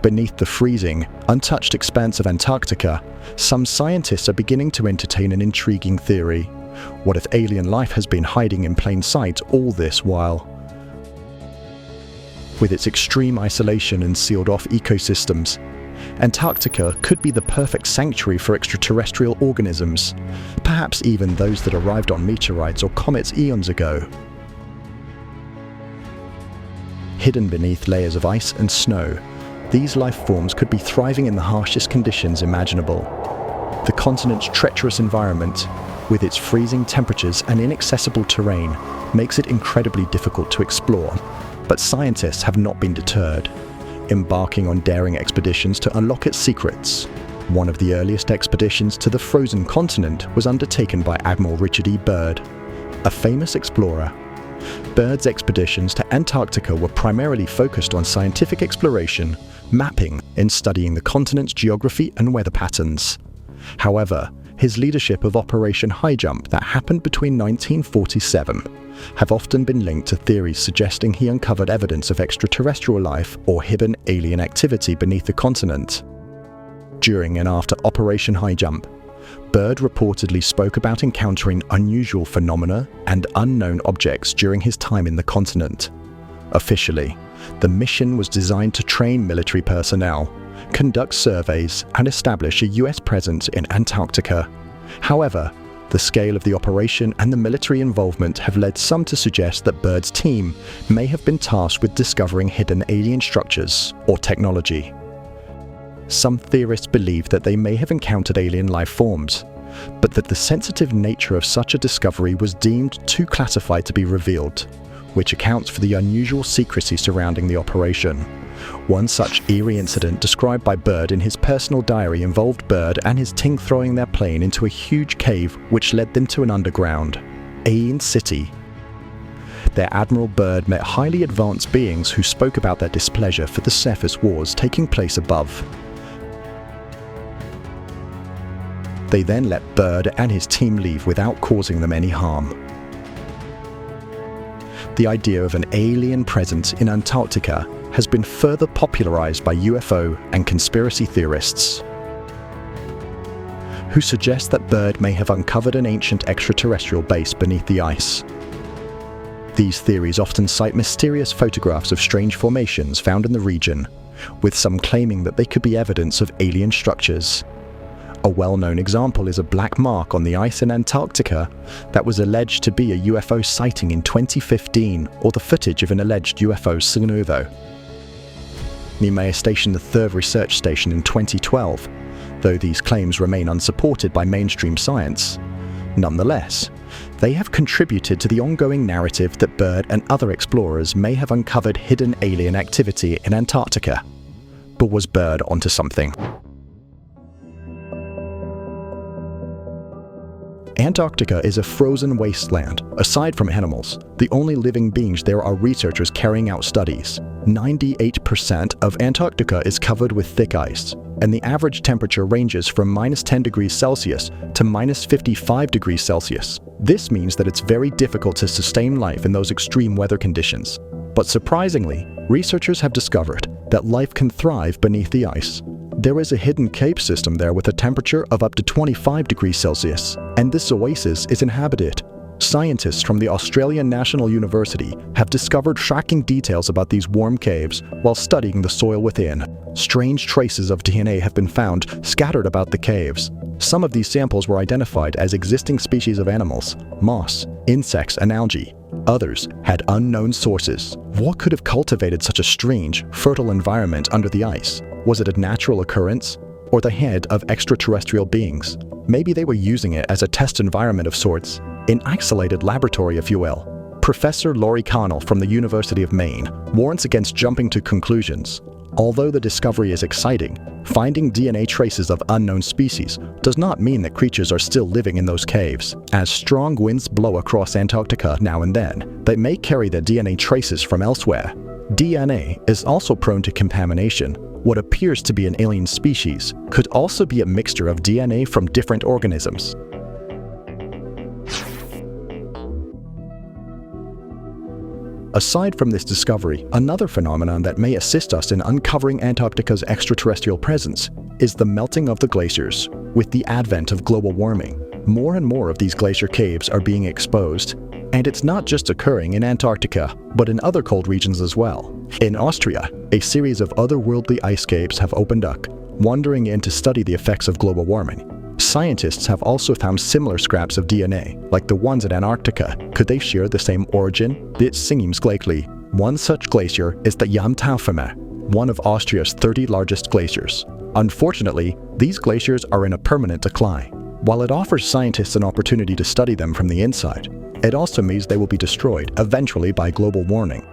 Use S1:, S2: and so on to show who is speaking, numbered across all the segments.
S1: Beneath the freezing, untouched expanse of Antarctica, some scientists are beginning to entertain an intriguing theory. What if alien life has been hiding in plain sight all this while? With its extreme isolation and sealed-off ecosystems, Antarctica could be the perfect sanctuary for extraterrestrial organisms, perhaps even those that arrived on meteorites or comets eons ago. Hidden beneath layers of ice and snow, these life forms could be thriving in the harshest conditions imaginable. The continent's treacherous environment, with its freezing temperatures and inaccessible terrain, makes it incredibly difficult to explore, but scientists have not been deterred, embarking on daring expeditions to unlock its secrets. One of the earliest expeditions to the frozen continent was undertaken by Admiral Richard E. Byrd, a famous explorer. Byrd's expeditions to Antarctica were primarily focused on scientific exploration, mapping, and studying the continent's geography and weather patterns. However, his leadership of Operation Highjump that happened between 1947 have often been linked to theories suggesting he uncovered evidence of extraterrestrial life or hidden alien activity beneath the continent. During and after Operation Highjump, Byrd reportedly spoke about encountering unusual phenomena and unknown objects during his time in the continent. Officially, the mission was designed to train military personnel, conduct surveys, and establish a US presence in Antarctica. However, the scale of the operation and the military involvement have led some to suggest that Byrd's team may have been tasked with discovering hidden alien structures or technology. Some theorists believe that they may have encountered alien life forms, but that the sensitive nature of such a discovery was deemed too classified to be revealed, which accounts for the unusual secrecy surrounding the operation. One such eerie incident described by Byrd in his personal diary involved Byrd and his team throwing their plane into a huge cave which led them to an underground alien city. There, Admiral Byrd met highly advanced beings who spoke about their displeasure for the surface wars taking place above. They then let Byrd and his team leave without causing them any harm. The idea of an alien presence in Antarctica has been further popularized by UFO and conspiracy theorists, who suggest that Byrd may have uncovered an ancient extraterrestrial base beneath the ice. These theories often cite mysterious photographs of strange formations found in the region, with some claiming that they could be evidence of alien structures. A well-known example is a black mark on the ice in Antarctica that was alleged to be a UFO sighting in 2015, or the footage of an alleged UFO supernovae. Nemea stationed the third research station in 2012, though these claims remain unsupported by mainstream science. Nonetheless, they have contributed to the ongoing narrative that Byrd and other explorers may have uncovered hidden alien activity in Antarctica. But was Byrd onto something? Antarctica is a frozen wasteland. Aside from animals, the only living beings there are researchers carrying out studies. 98% of Antarctica is covered with thick ice, and the average temperature ranges from -10 degrees Celsius to -55 degrees Celsius. This means that it's very difficult to sustain life in those extreme weather conditions. But surprisingly, researchers have discovered that life can thrive beneath the ice. There is a hidden cave system there with a temperature of up to 25 degrees Celsius, and this oasis is inhabited. Scientists from the Australian National University have discovered shocking details about these warm caves while studying the soil within. Strange traces of DNA have been found scattered about the caves. Some of these samples were identified as existing species of animals, moss, insects, and algae. Others had unknown sources. What could have cultivated such a strange, fertile environment under the ice? Was it a natural occurrence, or the head of extraterrestrial beings? Maybe they were using it as a test environment of sorts, an isolated laboratory if you will. Professor Laurie Connell from the University of Maine warns against jumping to conclusions. Although the discovery is exciting, finding DNA traces of unknown species does not mean that creatures are still living in those caves. As strong winds blow across Antarctica now and then, they may carry their DNA traces from elsewhere. DNA is also prone to contamination. What appears to be an alien species could also be a mixture of DNA from different organisms. Aside from this discovery, another phenomenon that may assist us in uncovering Antarctica's extraterrestrial presence is the melting of the glaciers. With the advent of global warming, more and more of these glacier caves are being exposed, and it's not just occurring in Antarctica, but in other cold regions as well. In Austria, a series of otherworldly ice caves have opened up, wandering in to study the effects of global warming. Scientists have also found similar scraps of DNA, like the ones in Antarctica. Could they share the same origin? It seems likely. One such glacier is the Jam Taufamer, one of Austria's 30 largest glaciers. Unfortunately, these glaciers are in a permanent decline. While it offers scientists an opportunity to study them from the inside, it also means they will be destroyed eventually by global warming.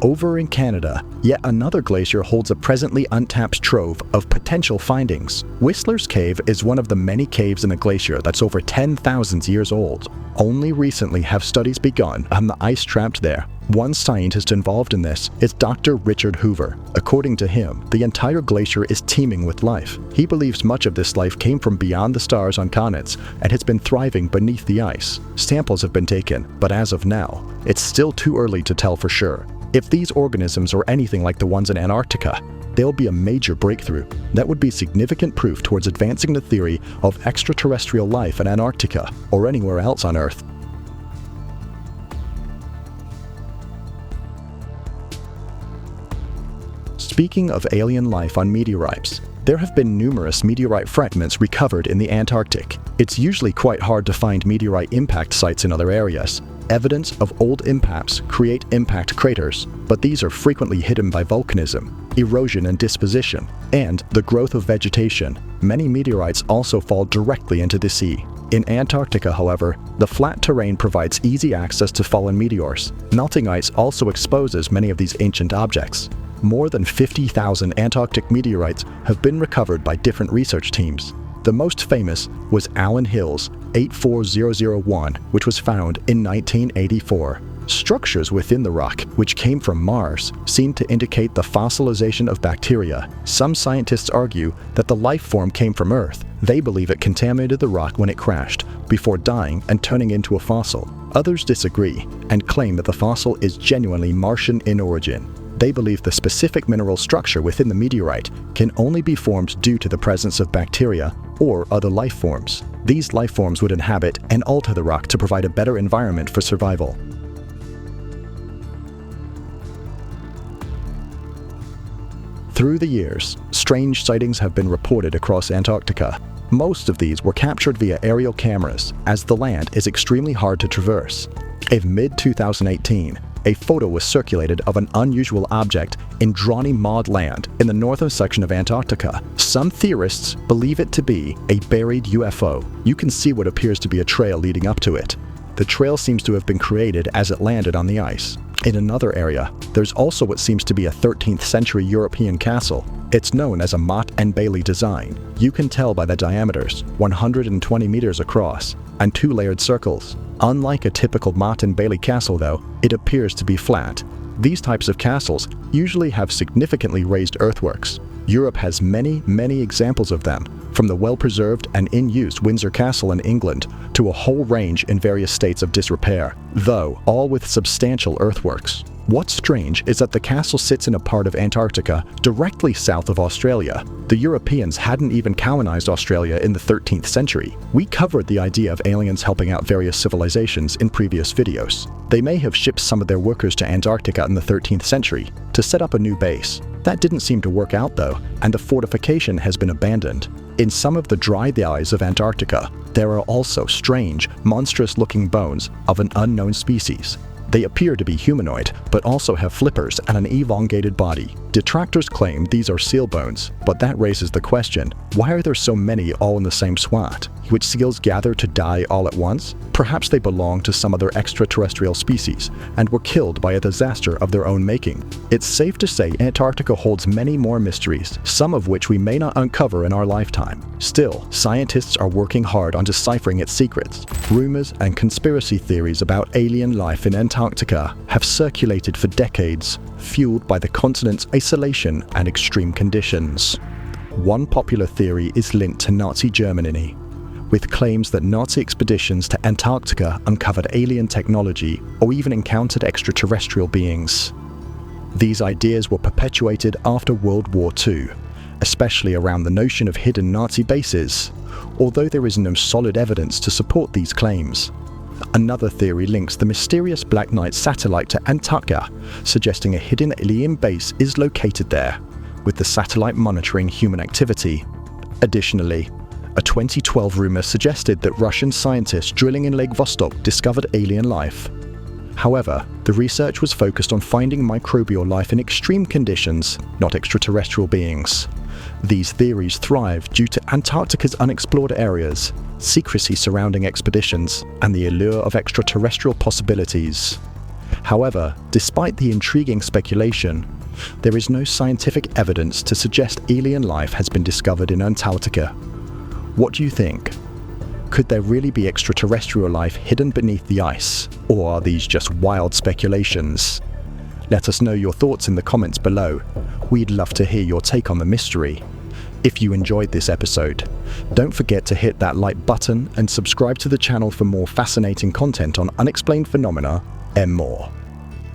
S1: Over in Canada, yet another glacier holds a presently untapped trove of potential findings. Whistler's Cave is one of the many caves in a glacier that's over 10,000 years old. Only recently have studies begun on the ice trapped there. One scientist involved in this is Dr. Richard Hoover. According to him, the entire glacier is teeming with life. He believes much of this life came from beyond the stars on comets and has been thriving beneath the ice. Samples have been taken, but as of now, it's still too early to tell for sure. If these organisms are anything like the ones in Antarctica, they'll be a major breakthrough. That would be significant proof towards advancing the theory of extraterrestrial life in Antarctica or anywhere else on Earth. Speaking of alien life on meteorites, there have been numerous meteorite fragments recovered in the Antarctic. It's usually quite hard to find meteorite impact sites in other areas. Evidence of old impacts create impact craters, but these are frequently hidden by volcanism, erosion and disposition, and the growth of vegetation. Many meteorites also fall directly into the sea. In Antarctica, however, the flat terrain provides easy access to fallen meteors. Melting ice also exposes many of these ancient objects. More than 50,000 Antarctic meteorites have been recovered by different research teams. The most famous was Allen Hills 84001, which was found in 1984. Structures within the rock, which came from Mars, seem to indicate the fossilization of bacteria. Some scientists argue that the life form came from Earth. They believe it contaminated the rock when it crashed, before dying and turning into a fossil. Others disagree and claim that the fossil is genuinely Martian in origin. They believe the specific mineral structure within the meteorite can only be formed due to the presence of bacteria or other life forms. These life forms would inhabit and alter the rock to provide a better environment for survival. Through the years, strange sightings have been reported across Antarctica. Most of these were captured via aerial cameras, as the land is extremely hard to traverse. In mid-2018, a photo was circulated of an unusual object in Droni Maud Land in the northern section of Antarctica. Some theorists believe it to be a buried UFO. You can see what appears to be a trail leading up to it. The trail seems to have been created as it landed on the ice. In another area, there's also what seems to be a 13th century European castle. It's known as a Motte and Bailey design. You can tell by the diameters, 120 meters across, and 2 layered circles. Unlike a typical Motte and Bailey castle though, it appears to be flat. These types of castles usually have significantly raised earthworks. Europe has many examples of them, from the well-preserved and in use Windsor Castle in England to a whole range in various states of disrepair, though all with substantial earthworks. What's strange is that the castle sits in a part of Antarctica directly south of Australia. The Europeans hadn't even colonized Australia in the 13th century. We covered the idea of aliens helping out various civilizations in previous videos. They may have shipped some of their workers to Antarctica in the 13th century to set up a new base. That didn't seem to work out though, and the fortification has been abandoned. In some of the dry valleys of Antarctica, there are also strange, monstrous-looking bones of an unknown species. They appear to be humanoid, but also have flippers and an elongated body. Detractors claim these are seal bones, but that raises the question, why are there so many all in the same spot? Would seals gather to die all at once? Perhaps they belong to some other extraterrestrial species and were killed by a disaster of their own making. It's safe to say Antarctica holds many more mysteries, some of which we may not uncover in our lifetime. Still, scientists are working hard on deciphering its secrets. Rumors and conspiracy theories about alien life in Antarctica have circulated for decades, fueled by the continent's isolation and extreme conditions. One popular theory is linked to Nazi Germany. with claims that Nazi expeditions to Antarctica uncovered alien technology or even encountered extraterrestrial beings. These ideas were perpetuated after World War II, especially around the notion of hidden Nazi bases, although there is no solid evidence to support these claims. Another theory links the mysterious Black Knight satellite to Antarctica, suggesting a hidden alien base is located there, with the satellite monitoring human activity. Additionally, a 2012 rumor suggested that Russian scientists drilling in Lake Vostok discovered alien life. However, the research was focused on finding microbial life in extreme conditions, not extraterrestrial beings. These theories thrive due to Antarctica's unexplored areas, secrecy surrounding expeditions, and the allure of extraterrestrial possibilities. However, despite the intriguing speculation, there is no scientific evidence to suggest alien life has been discovered in Antarctica. What do you think? Could there really be extraterrestrial life hidden beneath the ice, or are these just wild speculations? Let us know your thoughts in the comments below. We'd love to hear your take on the mystery. If you enjoyed this episode, don't forget to hit that like button and subscribe to the channel for more fascinating content on unexplained phenomena and more.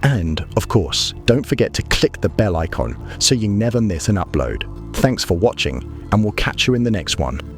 S1: And, of course, don't forget to click the bell icon so you never miss an upload. Thanks for watching, and we'll catch you in the next one.